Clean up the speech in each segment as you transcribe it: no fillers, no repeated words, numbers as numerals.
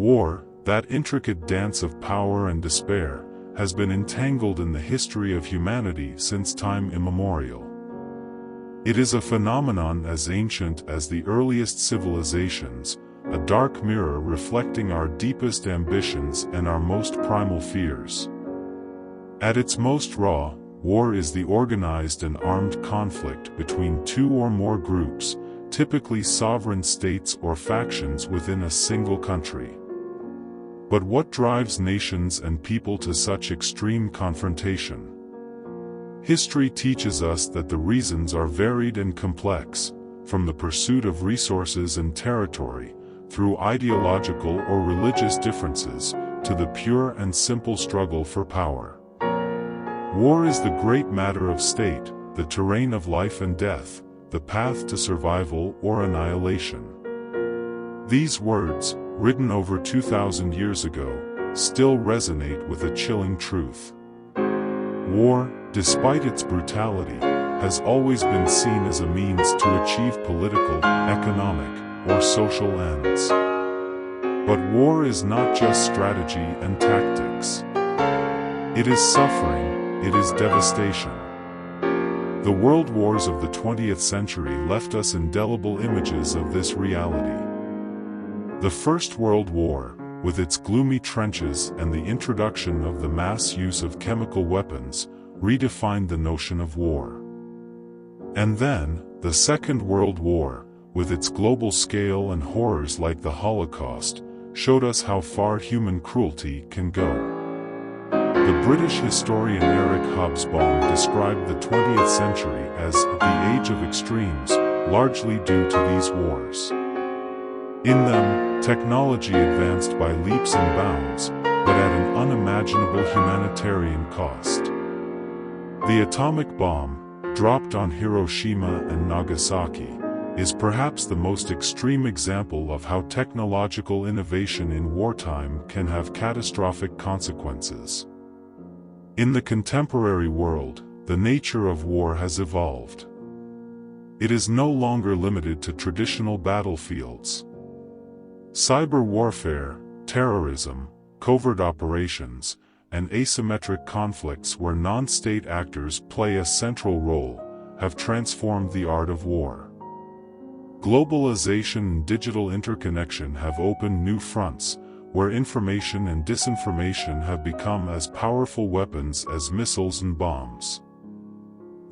War, that intricate dance of power and despair, has been entangled in the history of humanity since time immemorial. It is a phenomenon as ancient as the earliest civilizations, a dark mirror reflecting our deepest ambitions and our most primal fears. At its most raw, war is the organized and armed conflict between two or more groups, typically sovereign states or factions within a single country. But what drives nations and people to such extreme confrontation? History teaches us that the reasons are varied and complex, from the pursuit of resources and territory, through ideological or religious differences, to the pure and simple struggle for power. War is the great matter of state, the terrain of life and death, the path to survival or annihilation. These words, written over 2,000 years ago, still resonate with a chilling truth. War, despite its brutality, has always been seen as a means to achieve political, economic, or social ends. But war is not just strategy and tactics. It is suffering, it is devastation. The world wars of the 20th century left us indelible images of this reality. The First World War, with its gloomy trenches and the introduction of the mass use of chemical weapons, redefined the notion of war. And then, the Second World War, with its global scale and horrors like the Holocaust, showed us how far human cruelty can go. The British historian Eric Hobsbawm described the 20th century as the age of extremes, largely due to these wars. In them, technology advanced by leaps and bounds, but at an unimaginable humanitarian cost. The atomic bomb, dropped on Hiroshima and Nagasaki, is perhaps the most extreme example of how technological innovation in wartime can have catastrophic consequences. In the contemporary world, the nature of war has evolved. It is no longer limited to traditional battlefields. Cyber warfare, terrorism, covert operations, and asymmetric conflicts where non-state actors play a central role, have transformed the art of war. Globalization and digital interconnection have opened new fronts, where information and disinformation have become as powerful weapons as missiles and bombs.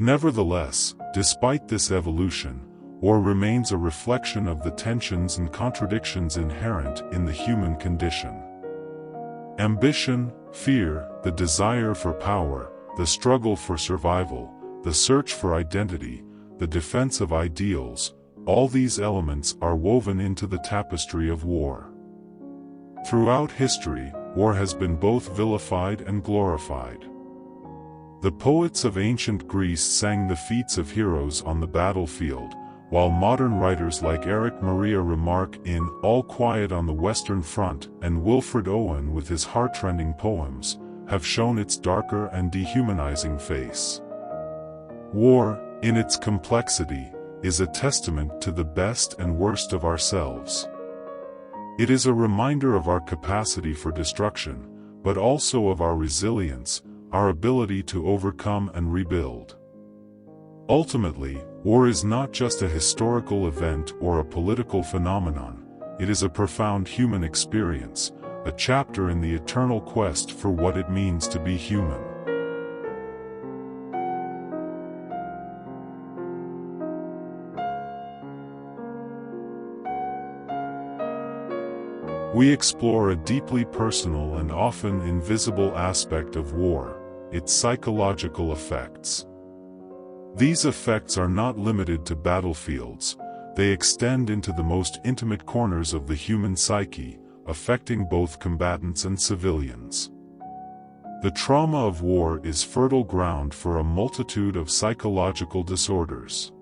Nevertheless, despite this evolution, war remains a reflection of the tensions and contradictions inherent in the human condition. Ambition, fear, the desire for power, the struggle for survival, the search for identity, the defense of ideals, all these elements are woven into the tapestry of war. Throughout history, war has been both vilified and glorified. The poets of ancient Greece sang the feats of heroes on the battlefield, while modern writers like Eric Maria Remarque in All Quiet on the Western Front and Wilfred Owen with his heart-rending poems, have shown its darker and dehumanizing face. War, in its complexity, is a testament to the best and worst of ourselves. It is a reminder of our capacity for destruction, but also of our resilience, our ability to overcome and rebuild. Ultimately, war is not just a historical event or a political phenomenon, it is a profound human experience, a chapter in the eternal quest for what it means to be human. We explore a deeply personal and often invisible aspect of war, its psychological effects. These effects are not limited to battlefields, they extend into the most intimate corners of the human psyche, affecting both combatants and civilians. The trauma of war is fertile ground for a multitude of psychological disorders.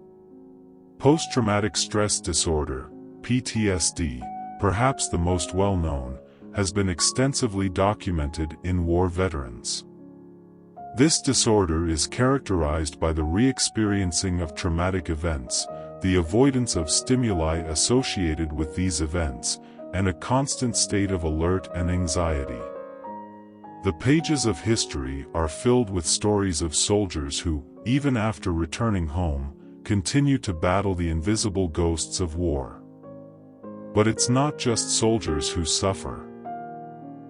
Post-traumatic stress disorder, PTSD, perhaps the most well-known, has been extensively documented in war veterans. This disorder is characterized by the re-experiencing of traumatic events, the avoidance of stimuli associated with these events, and a constant state of alert and anxiety. The pages of history are filled with stories of soldiers who, even after returning home, continue to battle the invisible ghosts of war. But it's not just soldiers who suffer.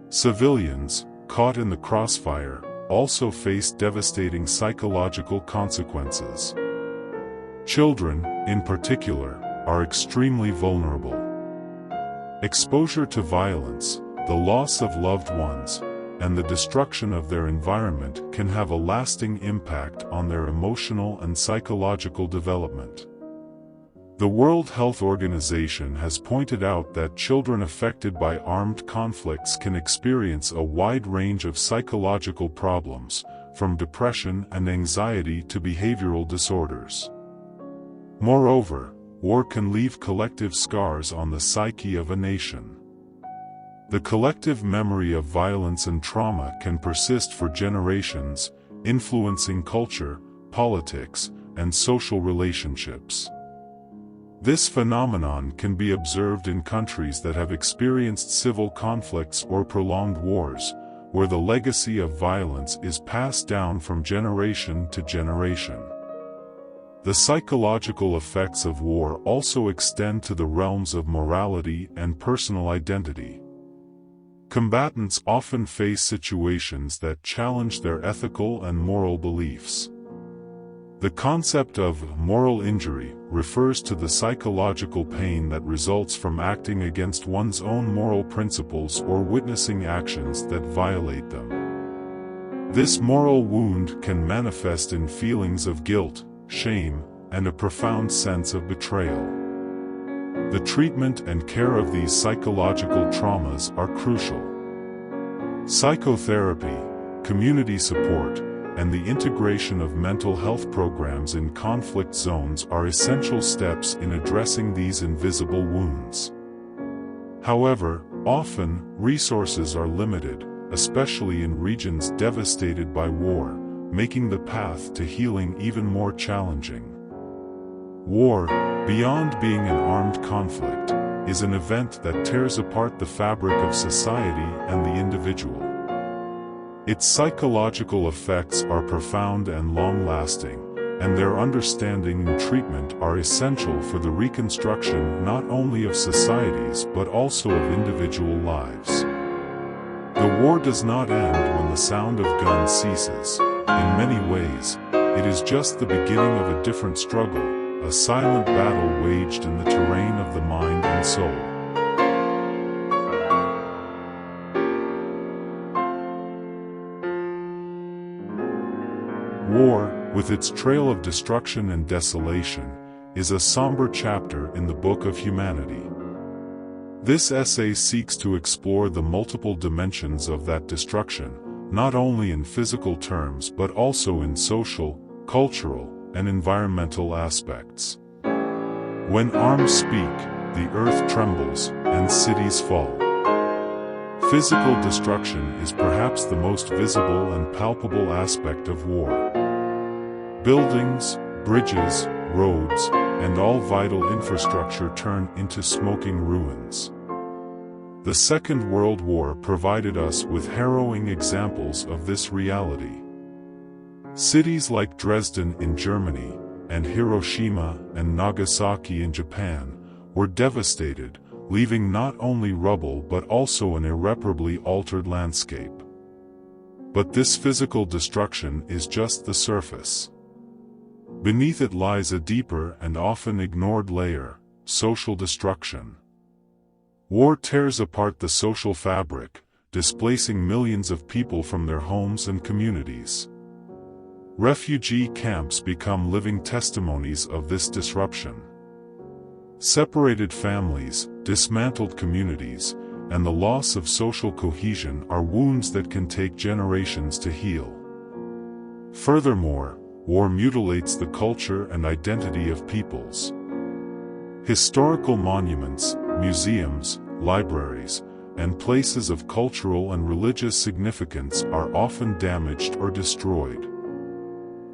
Civilians, caught in the crossfire, also face devastating psychological consequences. Children, in particular, are extremely vulnerable. Exposure to violence, the loss of loved ones, and the destruction of their environment can have a lasting impact on their emotional and psychological development. The World Health Organization has pointed out that children affected by armed conflicts can experience a wide range of psychological problems, from depression and anxiety to behavioral disorders. Moreover, war can leave collective scars on the psyche of a nation. The collective memory of violence and trauma can persist for generations, influencing culture, politics, and social relationships. This phenomenon can be observed in countries that have experienced civil conflicts or prolonged wars, where the legacy of violence is passed down from generation to generation. The psychological effects of war also extend to the realms of morality and personal identity. Combatants often face situations that challenge their ethical and moral beliefs. The concept of moral injury refers to the psychological pain that results from acting against one's own moral principles or witnessing actions that violate them. This moral wound can manifest in feelings of guilt, shame, and a profound sense of betrayal. The treatment and care of these psychological traumas are crucial. Psychotherapy, community support, and the integration of mental health programs in conflict zones are essential steps in addressing these invisible wounds. However, often, resources are limited, especially in regions devastated by war, making the path to healing even more challenging. War, beyond being an armed conflict, is an event that tears apart the fabric of society and the individual. Its psychological effects are profound and long-lasting, and their understanding and treatment are essential for the reconstruction not only of societies but also of individual lives. The war does not end when the sound of guns ceases. In many ways, it is just the beginning of a different struggle, a silent battle waged in the terrain of the mind and soul. War, with its trail of destruction and desolation, is a somber chapter in the book of humanity. This essay seeks to explore the multiple dimensions of that destruction, not only in physical terms but also in social, cultural, and environmental aspects. When arms speak, the earth trembles, and cities fall. Physical destruction is perhaps the most visible and palpable aspect of war. Buildings, bridges, roads, and all vital infrastructure turn into smoking ruins. The Second World War provided us with harrowing examples of this reality. Cities like Dresden in Germany, and Hiroshima and Nagasaki in Japan, were devastated, leaving not only rubble but also an irreparably altered landscape. But this physical destruction is just the surface. Beneath it lies a deeper and often ignored layer: social destruction. War tears apart the social fabric, displacing millions of people from their homes and communities. Refugee camps become living testimonies of this disruption. Separated families, dismantled communities, and the loss of social cohesion are wounds that can take generations to heal. Furthermore, war mutilates the culture and identity of peoples. Historical monuments, museums, libraries, and places of cultural and religious significance are often damaged or destroyed.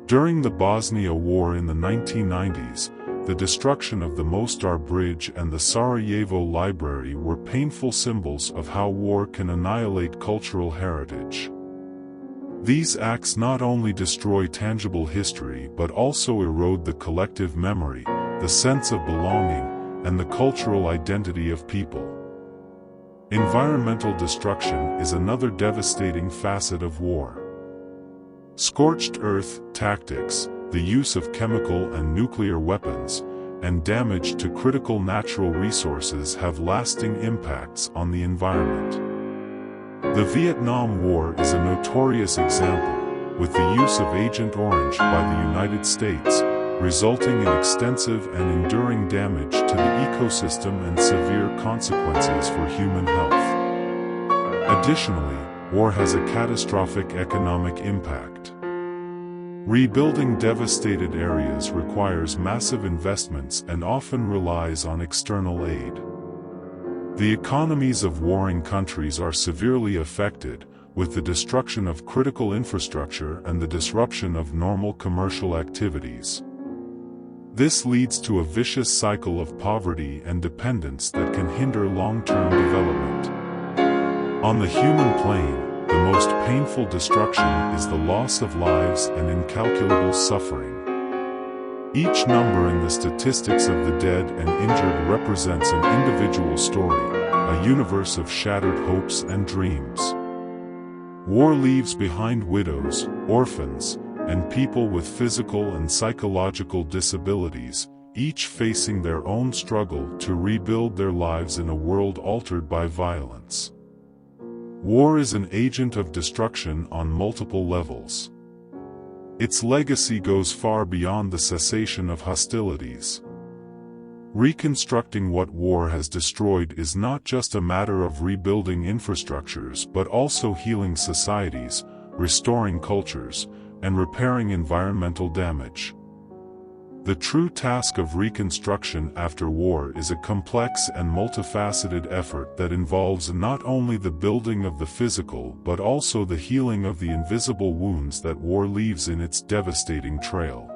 During the Bosnia War in the 1990s, the destruction of the Mostar Bridge and the Sarajevo Library were painful symbols of how war can annihilate cultural heritage. These acts not only destroy tangible history but also erode the collective memory, the sense of belonging, and the cultural identity of people. Environmental destruction is another devastating facet of war. Scorched earth tactics, the use of chemical and nuclear weapons, and damage to critical natural resources have lasting impacts on the environment. The Vietnam War is a notorious example, with the use of Agent Orange by the United States, resulting in extensive and enduring damage to the ecosystem and severe consequences for human health. Additionally, war has a catastrophic economic impact. Rebuilding devastated areas requires massive investments and often relies on external aid. The economies of warring countries are severely affected, with the destruction of critical infrastructure and the disruption of normal commercial activities. This leads to a vicious cycle of poverty and dependence that can hinder long-term development. On the human plane, the most painful destruction is the loss of lives and incalculable suffering. Each number in the statistics of the dead and injured represents an individual story, a universe of shattered hopes and dreams. War leaves behind widows, orphans, and people with physical and psychological disabilities, each facing their own struggle to rebuild their lives in a world altered by violence. War is an agent of destruction on multiple levels. Its legacy goes far beyond the cessation of hostilities. Reconstructing what war has destroyed is not just a matter of rebuilding infrastructures but also healing societies, restoring cultures, and repairing environmental damage. The true task of reconstruction after war is a complex and multifaceted effort that involves not only the building of the physical but also the healing of the invisible wounds that war leaves in its devastating trail.